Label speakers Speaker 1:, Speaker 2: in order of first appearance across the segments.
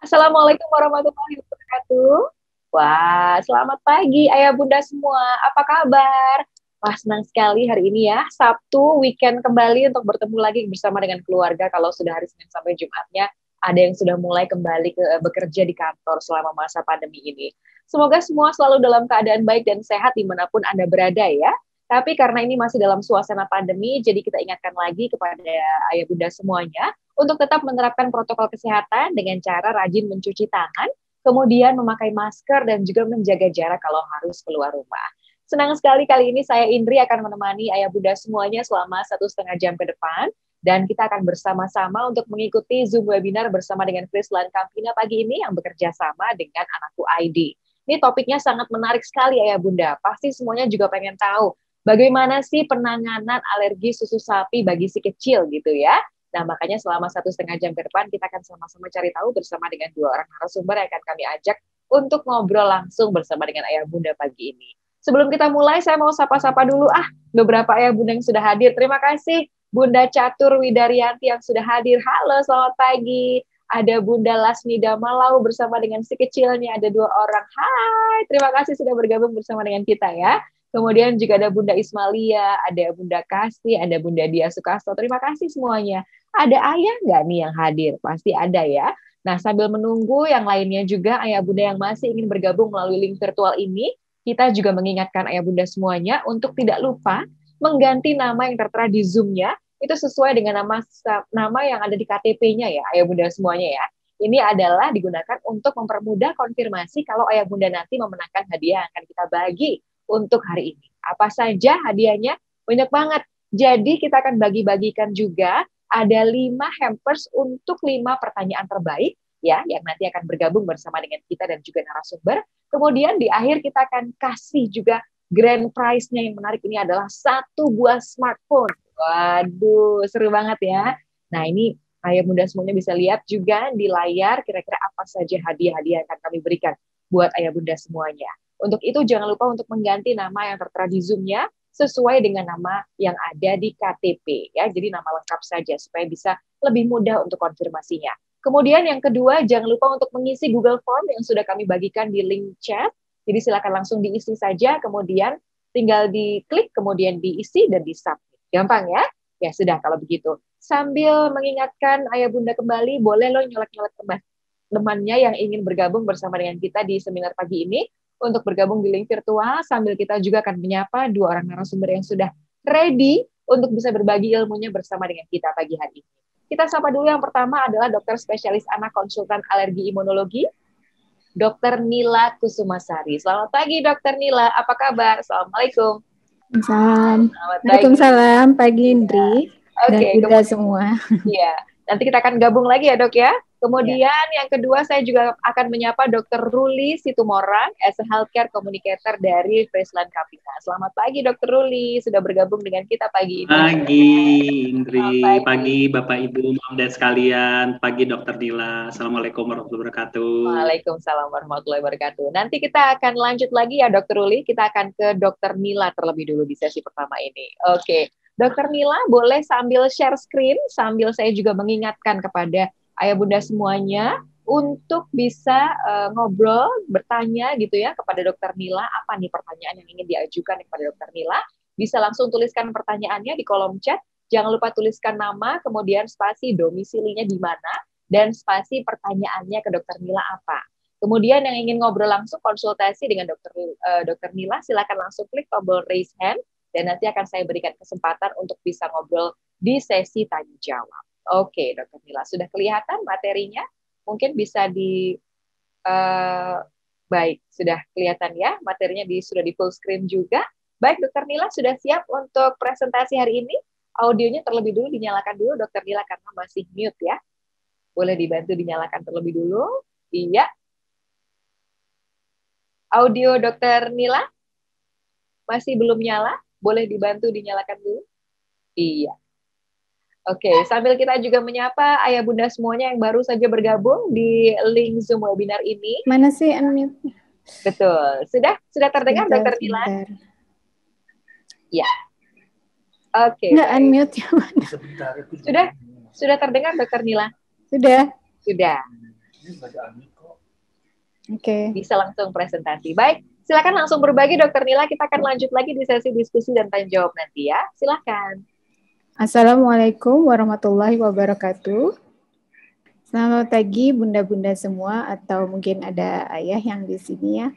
Speaker 1: Assalamualaikum warahmatullahi wabarakatuh. Wah, selamat pagi ayah bunda semua. Apa kabar? Wah, senang sekali hari ini ya, Sabtu, weekend kembali untuk bertemu lagi bersama dengan keluarga. Kalau sudah hari Senin sampai Jumatnya, ada yang sudah mulai kembali bekerja di kantor selama masa pandemi ini. Semoga semua selalu dalam keadaan baik dan sehat dimanapun Anda berada ya. Tapi karena ini masih dalam suasana pandemi, jadi kita ingatkan lagi kepada ayah bunda semuanya untuk tetap menerapkan protokol kesehatan dengan cara rajin mencuci tangan, kemudian memakai masker dan juga menjaga jarak kalau harus keluar rumah. Senang sekali kali ini saya Indri akan menemani ayah bunda semuanya selama 1,5 jam ke depan dan kita akan bersama-sama untuk mengikuti Zoom webinar bersama dengan Krislan Kampina pagi ini yang bekerja sama dengan Anakku ID. Ini topiknya sangat menarik sekali ayah bunda. Pasti semuanya juga pengen tahu bagaimana sih penanganan alergi susu sapi bagi si kecil gitu ya. Nah, makanya selama 1,5 jam ke depan kita akan sama-sama cari tahu bersama dengan dua orang narasumber yang akan kami ajak untuk ngobrol langsung bersama dengan ayah bunda pagi ini. Sebelum kita mulai, saya mau sapa-sapa dulu beberapa ayah bunda yang sudah hadir. Terima kasih Bunda Catur Widaryanti yang sudah hadir. Halo, selamat pagi. Ada Bunda Lasmi Damalau bersama dengan si kecilnya, ada 2 orang. Hai, terima kasih sudah bergabung bersama dengan kita ya. Kemudian juga ada Bunda Ismalia, ada Bunda Kasih, ada Bunda Dia Sukasto. Terima kasih semuanya. Ada ayah nggak nih yang hadir? Pasti ada ya. Nah, sambil menunggu yang lainnya juga, ayah bunda yang masih ingin bergabung melalui link virtual ini, kita juga mengingatkan ayah bunda semuanya untuk tidak lupa mengganti nama yang tertera di Zoom-nya, itu sesuai dengan nama yang ada di KTP-nya ya, ayah bunda semuanya ya. Ini adalah digunakan untuk mempermudah konfirmasi kalau ayah bunda nanti memenangkan hadiah yang akan kita bagi untuk hari ini. Apa saja hadiahnya? Banyak banget. Jadi kita akan bagi-bagikan juga ada 5 hampers untuk 5 pertanyaan terbaik ya yang nanti akan bergabung bersama dengan kita dan juga narasumber. Kemudian di akhir kita akan kasih juga grand prize-nya yang menarik ini adalah 1 buah smartphone. Waduh, seru banget ya. Nah, ini ayah bunda semuanya bisa lihat juga di layar kira-kira apa saja hadiah-hadiah yang akan kami berikan buat ayah bunda semuanya. Untuk itu jangan lupa untuk mengganti nama yang tertera di Zoom-nya sesuai dengan nama yang ada di KTP ya. Jadi nama lengkap saja supaya bisa lebih mudah untuk konfirmasinya. Kemudian yang kedua, jangan lupa untuk mengisi Google Form yang sudah kami bagikan di link chat. Jadi silakan langsung diisi saja, kemudian tinggal diklik, kemudian diisi dan di-submit. Gampang ya? Ya sudah kalau begitu. Sambil mengingatkan ayah bunda kembali, boleh lo nyolek-nyolek temannya yang ingin bergabung bersama dengan kita di seminar pagi ini untuk bergabung di link virtual sambil kita juga akan menyapa 2 orang narasumber yang sudah ready untuk bisa berbagi ilmunya bersama dengan kita pagi hari ini. Kita sapa dulu yang pertama adalah dokter spesialis anak konsultan alergi imunologi, Dokter Nila Kusumasari. Selamat pagi Dokter Nila, apa kabar? Assalamualaikum.
Speaker 2: Salam.
Speaker 1: Selamat pagi.
Speaker 2: Waalaikumsalam, pagi Indri dan
Speaker 1: Oke,
Speaker 2: Bunda semua.
Speaker 1: Iya, nanti kita akan gabung lagi ya dok ya. Kemudian yang kedua saya juga akan menyapa Dr. Ruli Situmorang as a healthcare communicator dari Friesland Kapita. Selamat pagi Dr. Ruli, sudah bergabung dengan kita pagi ini.
Speaker 3: Pagi Indri, pagi Bapak Ibu, Mam dan sekalian, pagi Dr. Nila. Assalamualaikum warahmatullahi wabarakatuh.
Speaker 1: Waalaikumsalam warahmatullahi wabarakatuh. Nanti kita akan lanjut lagi ya Dr. Ruli, kita akan ke Dr. Nila terlebih dulu di sesi pertama ini. Oke. Dokter Nila, boleh sambil share screen, sambil saya juga mengingatkan kepada ayah bunda semuanya untuk bisa ngobrol, bertanya gitu ya kepada Dokter Nila, apa nih pertanyaan yang ingin diajukan kepada Dokter Nila. Bisa langsung tuliskan pertanyaannya di kolom chat, jangan lupa tuliskan nama, kemudian spasi domisilinya di mana, dan spasi pertanyaannya ke Dokter Nila apa. Kemudian yang ingin ngobrol langsung konsultasi dengan Dokter Nila, silakan langsung klik tombol raise hand, dan nanti akan saya berikan kesempatan untuk bisa ngobrol di sesi tanya jawab. Oke, Dokter Nila, sudah kelihatan materinya? Mungkin bisa baik, sudah kelihatan ya, materinya sudah di full screen juga. Baik, Dokter Nila sudah siap untuk presentasi hari ini? Audionya terlebih dulu dinyalakan dulu, Dokter Nila, karena masih mute ya. Boleh dibantu dinyalakan terlebih dulu? Iya. Audio Dokter Nila masih belum nyala? Boleh dibantu dinyalakan dulu? Iya. Oke, sambil kita juga menyapa ayah bunda semuanya yang baru saja bergabung di link Zoom webinar ini.
Speaker 2: Mana sih unmute?
Speaker 1: Betul. Sudah terdengar Dokter Nila? Ya. Oke.
Speaker 2: Nggak unmute ya mana?
Speaker 1: Sudah terdengar Dokter Nila?
Speaker 2: Sudah.
Speaker 1: Sudah.
Speaker 2: Oke.
Speaker 1: Bisa langsung presentasi. Baik, silakan langsung berbagi Dokter Nila. Kita akan lanjut lagi di sesi diskusi dan tanya jawab nanti ya. Silakan.
Speaker 2: Assalamualaikum warahmatullahi wabarakatuh. Selamat pagi bunda-bunda semua atau mungkin ada ayah yang di sini ya.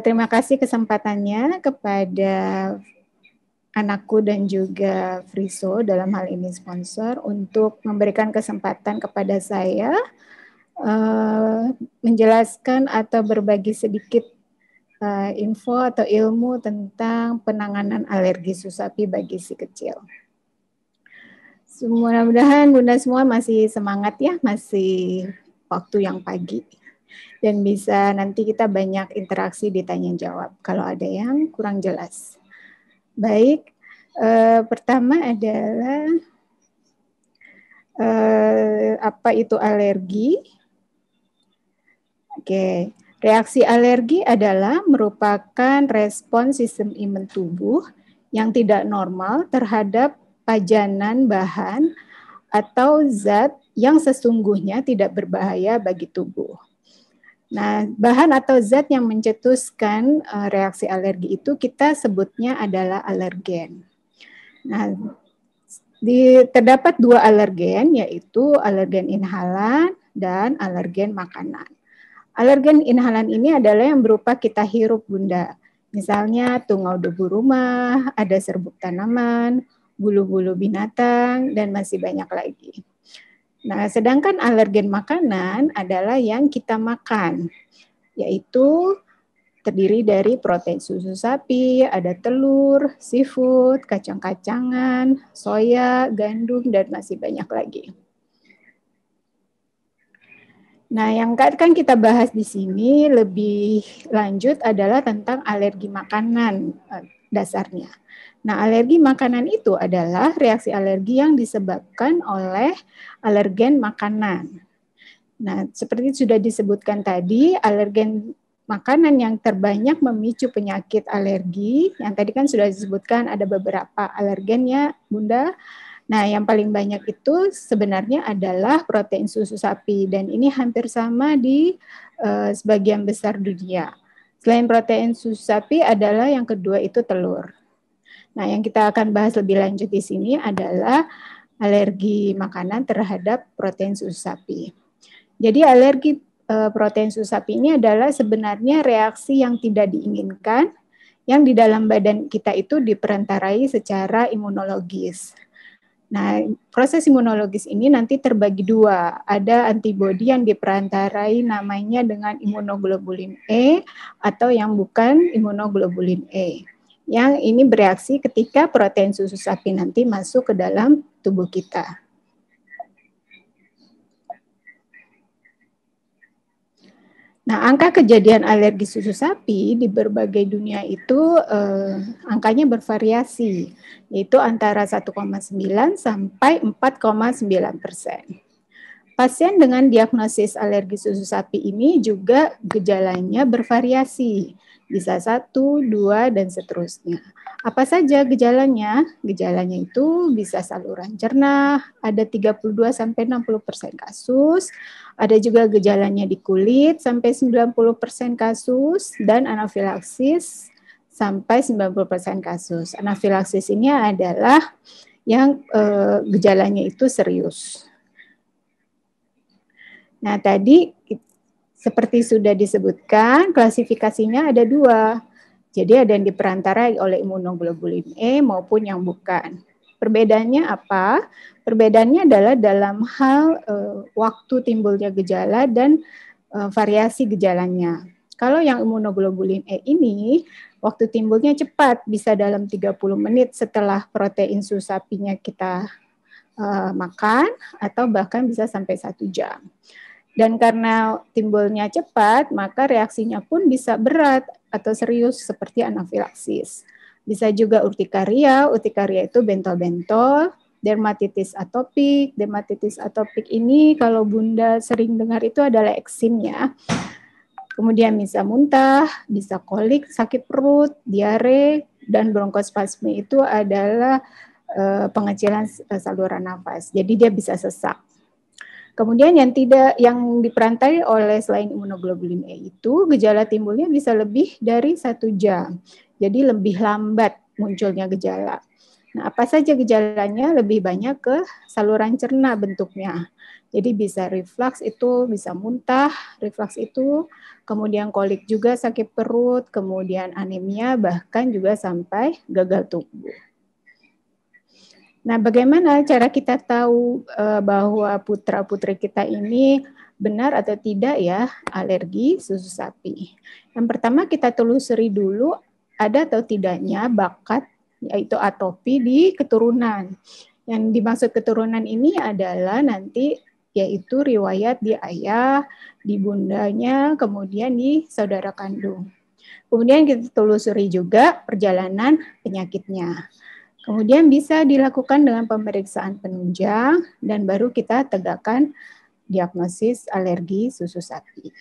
Speaker 2: Terima kasih kesempatannya kepada anakku dan juga Friso dalam hal ini sponsor untuk memberikan kesempatan kepada saya menjelaskan atau berbagi sedikit info atau ilmu tentang penanganan alergi susu sapi bagi si kecil. Mudah-mudahan bunda semua masih semangat ya, masih waktu yang pagi. Dan bisa nanti kita banyak interaksi di tanya jawab kalau ada yang kurang jelas. Baik, pertama adalah apa itu alergi? Oke, reaksi alergi adalah merupakan respons sistem imun tubuh yang tidak normal terhadap pajanan bahan atau zat yang sesungguhnya tidak berbahaya bagi tubuh. Nah, bahan atau zat yang mencetuskan reaksi alergi itu kita sebutnya adalah alergen. Nah, terdapat dua alergen, yaitu alergen inhalan dan alergen makanan. Alergen inhalan ini adalah yang berupa kita hirup bunda. Misalnya tungau debu rumah, ada serbuk tanaman, bulu-bulu binatang, dan masih banyak lagi. Nah, sedangkan alergen makanan adalah yang kita makan, yaitu terdiri dari protein susu sapi, ada telur, seafood, kacang-kacangan, soya, gandum, dan masih banyak lagi. Nah, yang akan kita bahas di sini lebih lanjut adalah tentang alergi makanan dasarnya. Nah, alergi makanan itu adalah reaksi alergi yang disebabkan oleh alergen makanan. Nah, seperti sudah disebutkan tadi, alergen makanan yang terbanyak memicu penyakit alergi, yang tadi kan sudah disebutkan ada beberapa alergennya, Bunda. Nah, yang paling banyak itu sebenarnya adalah protein susu sapi, dan ini hampir sama di sebagian besar dunia. Selain protein susu sapi adalah yang kedua itu telur. Nah, yang kita akan bahas lebih lanjut di sini adalah alergi makanan terhadap protein susu sapi. Jadi alergi protein susu sapi ini adalah sebenarnya reaksi yang tidak diinginkan, yang di dalam badan kita itu diperantarai secara imunologis. Nah, proses imunologis ini nanti terbagi dua. Ada antibodi yang diperantarai namanya dengan imunoglobulin E atau yang bukan imunoglobulin E. Yang ini bereaksi ketika protein susu sapi nanti masuk ke dalam tubuh kita. Nah, angka kejadian alergi susu sapi di berbagai dunia itu angkanya bervariasi, yaitu antara 1,9 sampai 4,9%. Pasien dengan diagnosis alergi susu sapi ini juga gejalanya bervariasi, bisa 1, 2, dan seterusnya. Apa saja gejalanya? Gejalanya itu bisa saluran cerna, ada 32-60% kasus, ada juga gejalanya di kulit sampai 90% kasus, dan anafilaksis sampai 90% kasus. Anafilaksis ini adalah yang gejalanya itu serius. Nah, tadi seperti sudah disebutkan, klasifikasinya ada dua. Jadi ada yang diperantarai oleh imunoglobulin E maupun yang bukan. Perbedaannya apa? Perbedaannya adalah dalam hal waktu timbulnya gejala dan variasi gejalanya. Kalau yang imunoglobulin E ini, waktu timbulnya cepat, bisa dalam 30 menit setelah protein susu sapinya kita makan, atau bahkan bisa sampai 1 jam. Dan karena timbulnya cepat, maka reaksinya pun bisa berat atau serius seperti anafilaksis. Bisa juga urtikaria itu bentol-bentol, dermatitis atopik. Dermatitis atopik ini kalau Bunda sering dengar itu adalah eksim ya. Kemudian bisa muntah, bisa kolik, sakit perut, diare, dan bronkospasme itu adalah pengecilan saluran nafas. Jadi dia bisa sesak. Kemudian yang diperantai oleh selain imunoglobulin E itu gejala timbulnya bisa lebih dari 1 jam. Jadi lebih lambat munculnya gejala. Nah, apa saja gejalanya? Lebih banyak ke saluran cerna bentuknya. Jadi bisa reflux itu, bisa muntah, reflux itu, kemudian kolik juga sakit perut, kemudian anemia, bahkan juga sampai gagal tubuh. Nah, bagaimana cara kita tahu bahwa putra-putri kita ini benar atau tidak ya alergi susu sapi? Yang pertama kita telusuri dulu ada atau tidaknya bakat yaitu atopi di keturunan. Yang dimaksud keturunan ini adalah nanti yaitu riwayat di ayah, di bundanya, kemudian di saudara kandung. Kemudian kita telusuri juga perjalanan penyakitnya. Kemudian bisa dilakukan dengan pemeriksaan penunjang dan baru kita tegakkan diagnosis alergi susu sapi.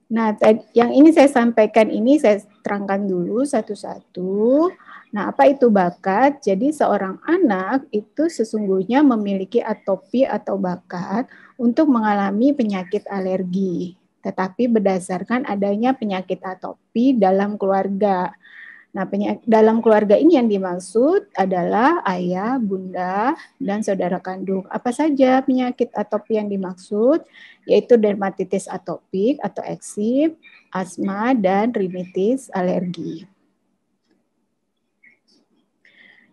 Speaker 2: Nah, yang ini saya sampaikan ini saya terangkan dulu satu-satu. Nah, apa itu bakat? Jadi seorang anak itu sesungguhnya memiliki atopi atau bakat untuk mengalami penyakit alergi. Tetapi berdasarkan adanya penyakit atopi dalam keluarga. Nah, dalam keluarga ini yang dimaksud adalah ayah, bunda, dan saudara kandung. Apa saja penyakit atopi yang dimaksud? Yaitu dermatitis atopik atau eksim, asma, dan rinitis alergi.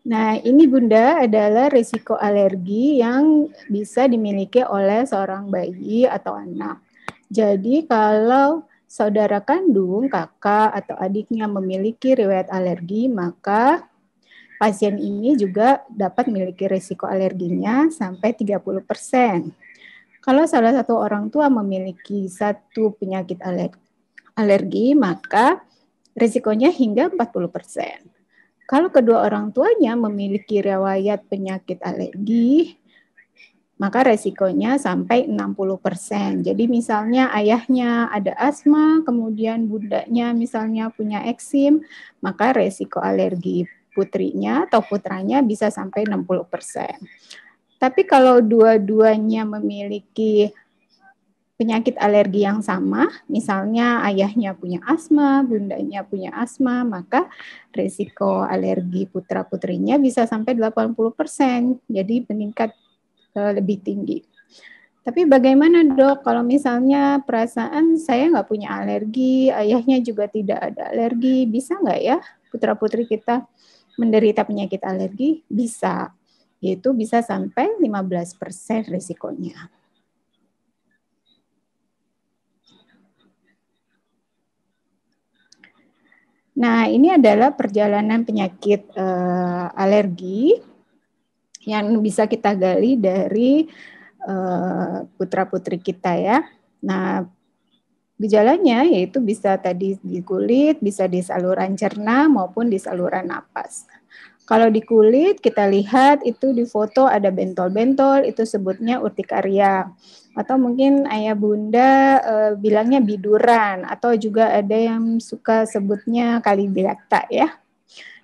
Speaker 2: Nah, ini bunda adalah risiko alergi yang bisa dimiliki oleh seorang bayi atau anak. Jadi kalau saudara kandung, kakak, atau adiknya memiliki riwayat alergi, maka pasien ini juga dapat memiliki risiko alerginya sampai 30%. Kalau salah satu orang tua memiliki satu penyakit alergi, maka risikonya hingga 40%. Kalau kedua orang tuanya memiliki riwayat penyakit alergi, maka resikonya sampai 60%. Jadi misalnya ayahnya ada asma, kemudian bundanya misalnya punya eksim, maka resiko alergi putrinya atau putranya bisa sampai 60%. Tapi kalau dua-duanya memiliki penyakit alergi yang sama, misalnya ayahnya punya asma, bundanya punya asma, maka resiko alergi putra-putrinya bisa sampai 80%. Jadi meningkat lebih tinggi. Tapi bagaimana dok kalau misalnya perasaan saya nggak punya alergi, ayahnya juga tidak ada alergi, bisa nggak ya putra-putri kita menderita penyakit alergi? Bisa, yaitu bisa sampai 15% risikonya. Nah, ini adalah perjalanan penyakit alergi yang bisa kita gali dari putra-putri kita ya. Nah, gejalanya yaitu bisa tadi di kulit, bisa di saluran cerna maupun di saluran napas. Kalau di kulit kita lihat itu di foto ada bentol-bentol, itu sebutnya urtikaria. Atau mungkin ayah bunda bilangnya biduran, atau juga ada yang suka sebutnya kalibilata ya.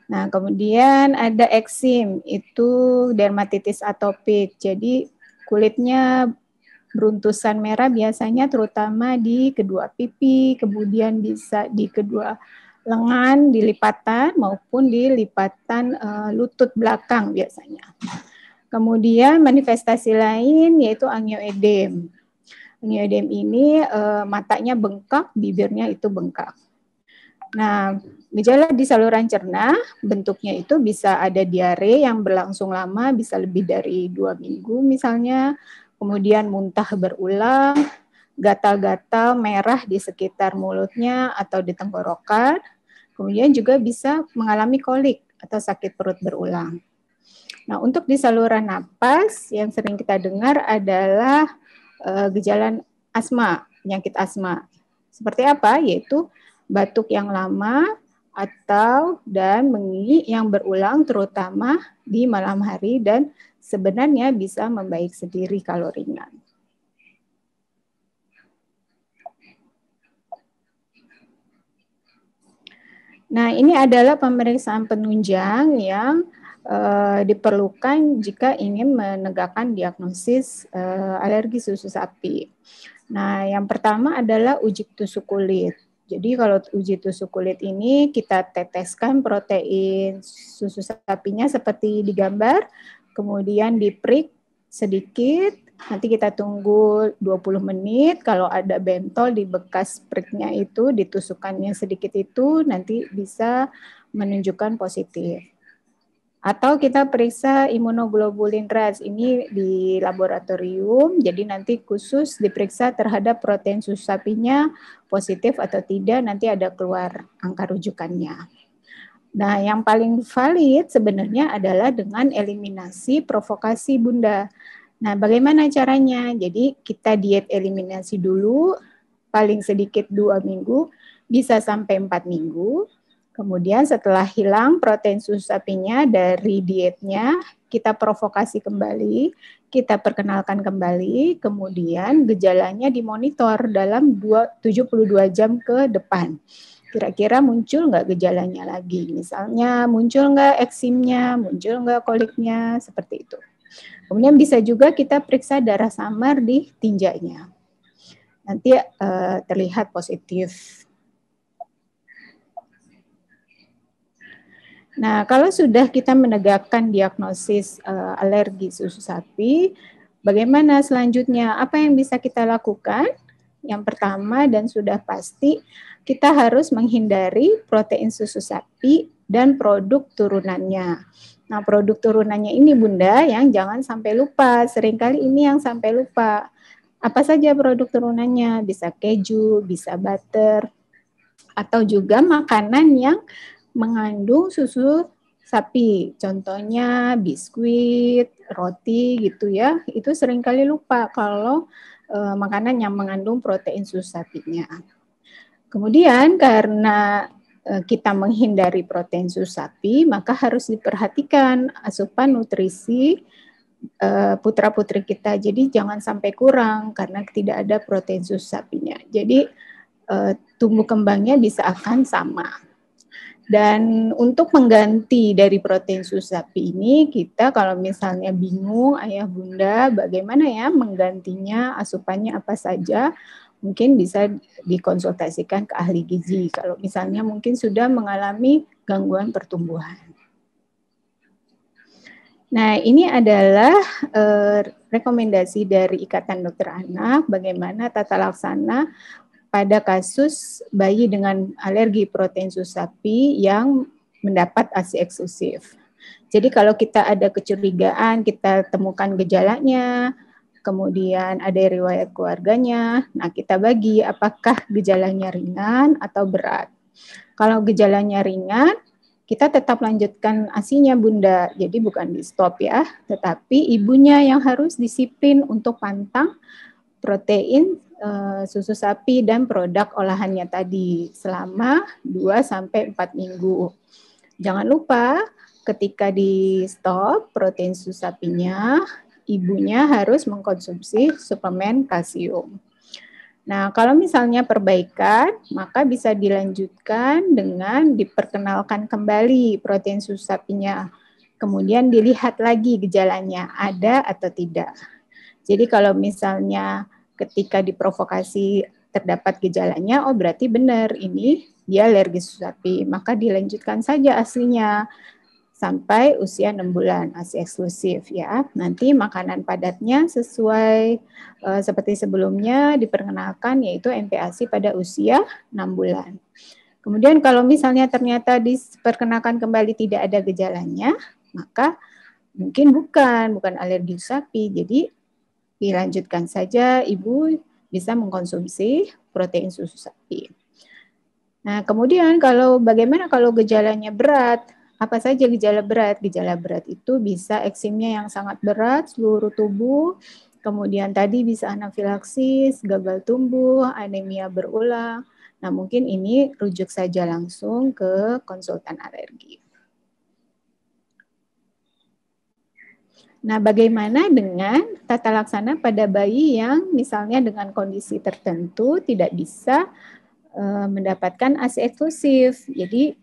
Speaker 2: Nah, kemudian ada eksim, itu dermatitis atopik. Jadi kulitnya beruntusan merah biasanya terutama di kedua pipi, kemudian bisa di kedua lengan, di lipatan maupun di lipatan lutut belakang biasanya. Kemudian manifestasi lain yaitu angioedem. Angioedem ini matanya bengkak, bibirnya itu bengkak. Nah, gejala di saluran cerna bentuknya itu bisa ada diare yang berlangsung lama, bisa lebih dari 2 minggu misalnya, kemudian muntah berulang, gatal-gatal merah di sekitar mulutnya atau di tenggorokan, kemudian juga bisa mengalami kolik atau sakit perut berulang. Nah, untuk di saluran napas yang sering kita dengar adalah gejala asma, penyakit asma. Seperti apa? Yaitu batuk yang lama atau dan mengi yang berulang terutama di malam hari dan sebenarnya bisa membaik sendiri kalau ringan. Nah, ini adalah pemeriksaan penunjang yang diperlukan jika ingin menegakkan diagnosis alergi susu sapi. Nah, yang pertama adalah uji tusuk kulit. Jadi kalau uji tusuk kulit ini kita teteskan protein susu sapinya seperti digambar, kemudian diprik sedikit, nanti kita tunggu 20 menit, kalau ada bentol di bekas priknya itu, ditusukkannya sedikit itu, nanti bisa menunjukkan positif. Atau kita periksa imunoglobulin rats ini di laboratorium, jadi nanti khusus diperiksa terhadap protein susu sapinya positif atau tidak, nanti ada keluar angka rujukannya. Nah, yang paling valid sebenarnya adalah dengan eliminasi provokasi Bunda. Nah, bagaimana caranya? Jadi kita diet eliminasi dulu, paling sedikit 2 minggu, bisa sampai 4 minggu. Kemudian setelah hilang protein susu sapinya dari dietnya, kita provokasi kembali, kita perkenalkan kembali, kemudian gejalanya dimonitor dalam 72 jam ke depan. Kira-kira muncul nggak gejalanya lagi? Misalnya muncul nggak eksimnya, muncul nggak koliknya, seperti itu. Kemudian bisa juga kita periksa darah samar di tinjanya. Nanti terlihat positif. Nah, kalau sudah kita menegakkan diagnosis alergi susu sapi, bagaimana selanjutnya? Apa yang bisa kita lakukan? Yang pertama dan sudah pasti, kita harus menghindari protein susu sapi dan produk turunannya. Nah, produk turunannya ini Bunda yang jangan sampai lupa. Seringkali ini yang sampai lupa. Apa saja produk turunannya? Bisa keju, bisa butter, atau juga makanan yang mengandung susu sapi. Contohnya biskuit, roti gitu ya. Itu seringkali lupa kalau makanan yang mengandung protein susu sapinya. Kemudian karena kita menghindari protein susu sapi, maka harus diperhatikan asupan nutrisi putra-putri kita. Jadi jangan sampai kurang karena tidak ada protein susu sapinya. Jadi tumbuh kembangnya bisa akan sama. Dan untuk mengganti dari protein susu sapi ini, kita kalau misalnya bingung ayah bunda bagaimana ya menggantinya, asupannya apa saja, mungkin bisa dikonsultasikan ke ahli gizi. Kalau misalnya mungkin sudah mengalami gangguan pertumbuhan. Nah, ini adalah rekomendasi dari Ikatan Dokter Anak, bagaimana tata laksana pada kasus bayi dengan alergi protein susu sapi yang mendapat ASI eksklusif. Jadi kalau kita ada kecurigaan, kita temukan gejalanya, kemudian ada riwayat keluarganya, nah kita bagi apakah gejalanya ringan atau berat. Kalau gejalanya ringan, kita tetap lanjutkan ASI-nya Bunda, jadi bukan di stop ya, tetapi ibunya yang harus disiplin untuk pantang protein susu sapi dan produk olahannya tadi selama 2-4 minggu. Jangan lupa ketika di stop protein susu sapinya, ibunya harus mengkonsumsi suplemen kalsium. Nah, kalau misalnya perbaikan, maka bisa dilanjutkan dengan diperkenalkan kembali protein susu sapinya. Kemudian dilihat lagi gejalanya ada atau tidak. Jadi kalau misalnya ketika diprovokasi terdapat gejalanya, oh berarti benar ini dia alergi susu sapi, maka dilanjutkan saja aslinya sampai usia 6 bulan, ASI eksklusif ya. Nanti makanan padatnya sesuai seperti sebelumnya diperkenalkan yaitu MPASI pada usia 6 bulan. Kemudian kalau misalnya ternyata diperkenalkan kembali tidak ada gejalanya, maka mungkin bukan alergi sapi, jadi dilanjutkan saja, ibu bisa mengkonsumsi protein susu sapi. Nah, kemudian bagaimana kalau gejalanya berat? Apa saja gejala berat? Gejala berat itu bisa eksimnya yang sangat berat, seluruh tubuh, kemudian tadi bisa anafilaksis, gagal tumbuh, anemia berulang. Nah, mungkin ini rujuk saja langsung ke konsultan alergi. Nah, bagaimana dengan tata laksana pada bayi yang misalnya dengan kondisi tertentu tidak bisa mendapatkan ASI eksklusif. Jadi,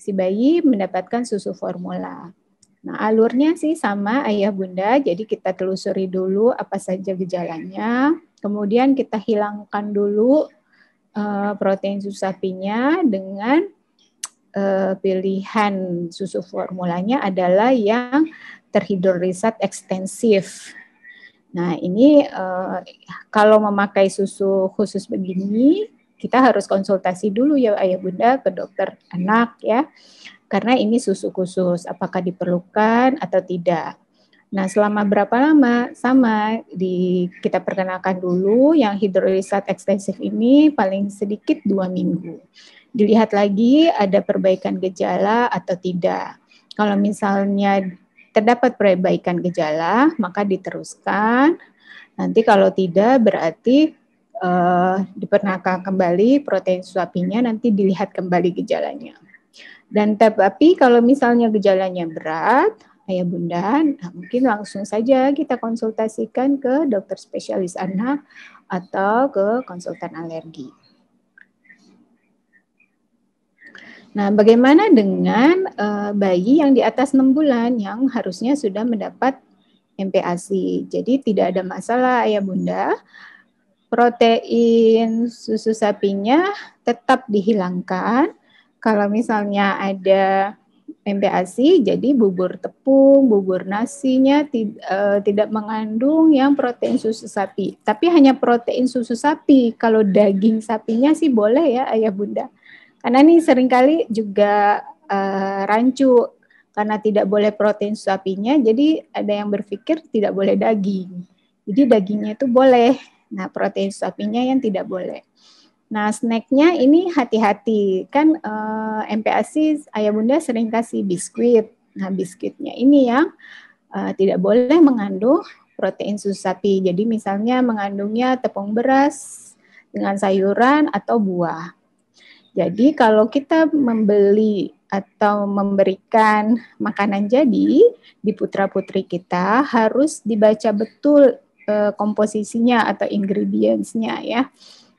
Speaker 2: si bayi mendapatkan susu formula. Nah, alurnya sih sama ayah bunda, jadi kita telusuri dulu apa saja gejalanya, kemudian kita hilangkan dulu protein susu sapinya dengan pilihan susu formulanya adalah yang terhidrolisat ekstensif. Nah, ini kalau memakai susu khusus begini, kita harus konsultasi dulu ya ayah bunda ke dokter anak ya. Karena ini susu khusus, apakah diperlukan atau tidak. Nah, selama berapa lama? Sama, kita perkenalkan dulu yang hidrolisat ekstensif ini paling sedikit 2 minggu. Dilihat lagi ada perbaikan gejala atau tidak. Kalau misalnya terdapat perbaikan gejala, maka diteruskan. Nanti kalau tidak, berarti diperkenalkan kembali protein sapinya, nanti dilihat kembali gejalanya. Dan tapi kalau misalnya gejalanya berat, ayah bunda, nah mungkin langsung saja kita konsultasikan ke dokter spesialis anak atau ke konsultan alergi. Nah, bagaimana dengan bayi yang di atas 6 bulan yang harusnya sudah mendapat MPASI? Jadi tidak ada masalah ayah bunda, protein susu sapinya tetap dihilangkan. Kalau misalnya ada MPASI, jadi bubur tepung, bubur nasinya tidak mengandung yang protein susu sapi. Tapi hanya protein susu sapi. Kalau daging sapinya sih boleh ya ayah bunda. Karena ini seringkali juga rancu. Karena tidak boleh protein susu sapinya, jadi ada yang berpikir tidak boleh daging. Jadi dagingnya itu boleh. Nah, protein sapinya yang tidak boleh. Nah, snacknya ini hati-hati. Kan MPASI ayah bunda sering kasih biskuit. Nah, biskuitnya ini yang tidak boleh mengandung protein susu sapi. Jadi misalnya mengandungnya tepung beras dengan sayuran atau buah. Jadi kalau kita membeli atau memberikan makanan jadi di putra-putri kita harus dibaca betul komposisinya atau ingredients-nya ya.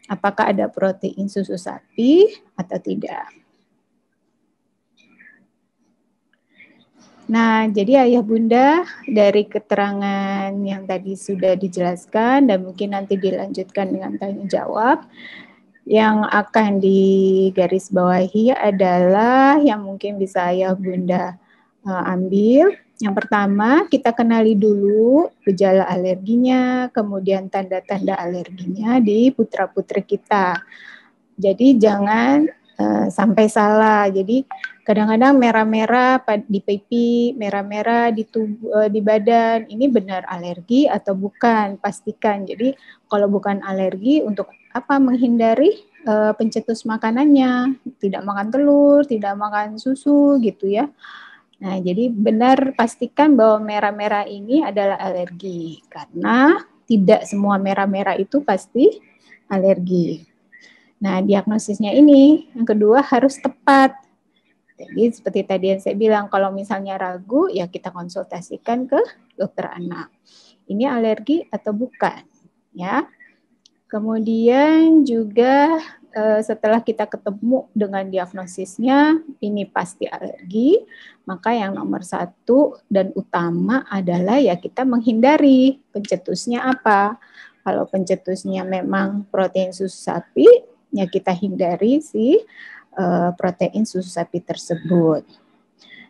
Speaker 2: Apakah ada protein susu sapi atau tidak. Nah, jadi ayah bunda dari keterangan yang tadi sudah dijelaskan dan mungkin nanti dilanjutkan dengan tanya jawab, yang akan digarisbawahi adalah yang mungkin bisa ayah bunda ambil. Yang pertama, kita kenali dulu gejala alerginya, kemudian tanda-tanda alerginya di putra-putri kita. Jadi jangan sampai salah. Jadi kadang-kadang merah-merah di pipi, merah-merah di tubuh, di badan, ini benar alergi atau bukan? Pastikan. Jadi kalau bukan alergi, untuk apa? Menghindari pencetus makanannya, tidak makan telur, tidak makan susu gitu ya. Nah, jadi benar pastikan bahwa merah-merah ini adalah alergi, karena tidak semua merah-merah itu pasti alergi. Nah, diagnosisnya ini, yang kedua harus tepat. Jadi seperti tadi yang saya bilang, kalau misalnya ragu, ya kita konsultasikan ke dokter anak. Ini alergi atau bukan, ya. Kemudian juga setelah kita ketemu dengan diagnosisnya, ini pasti alergi, maka yang nomor 1 dan utama adalah ya kita menghindari pencetusnya apa. Kalau pencetusnya memang protein susu sapi, ya kita hindari si protein susu sapi tersebut.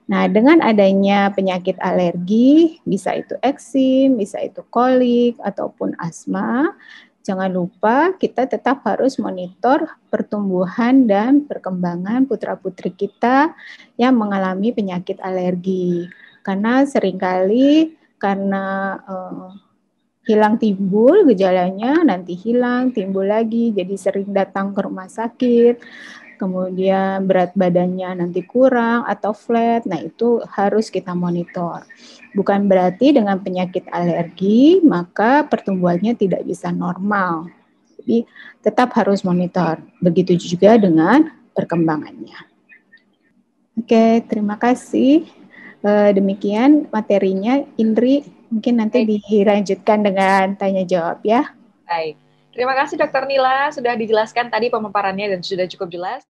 Speaker 2: Nah, dengan adanya penyakit alergi, bisa itu eksim, bisa itu kolik, ataupun asma, jangan lupa kita tetap harus monitor pertumbuhan dan perkembangan putra-putri kita yang mengalami penyakit alergi. Karena seringkali karena hilang timbul gejalanya, nanti hilang, timbul lagi, jadi sering datang ke rumah sakit, kemudian berat badannya nanti kurang atau flat, nah itu harus kita monitor. Bukan berarti dengan penyakit alergi, maka pertumbuhannya tidak bisa normal. Jadi tetap harus monitor. Begitu juga dengan perkembangannya. Oke, terima kasih. Demikian materinya. Indri, mungkin nanti dilanjutkan dengan tanya jawab ya.
Speaker 1: Baik. Terima kasih Dr. Nila sudah dijelaskan tadi pemaparannya dan sudah cukup jelas.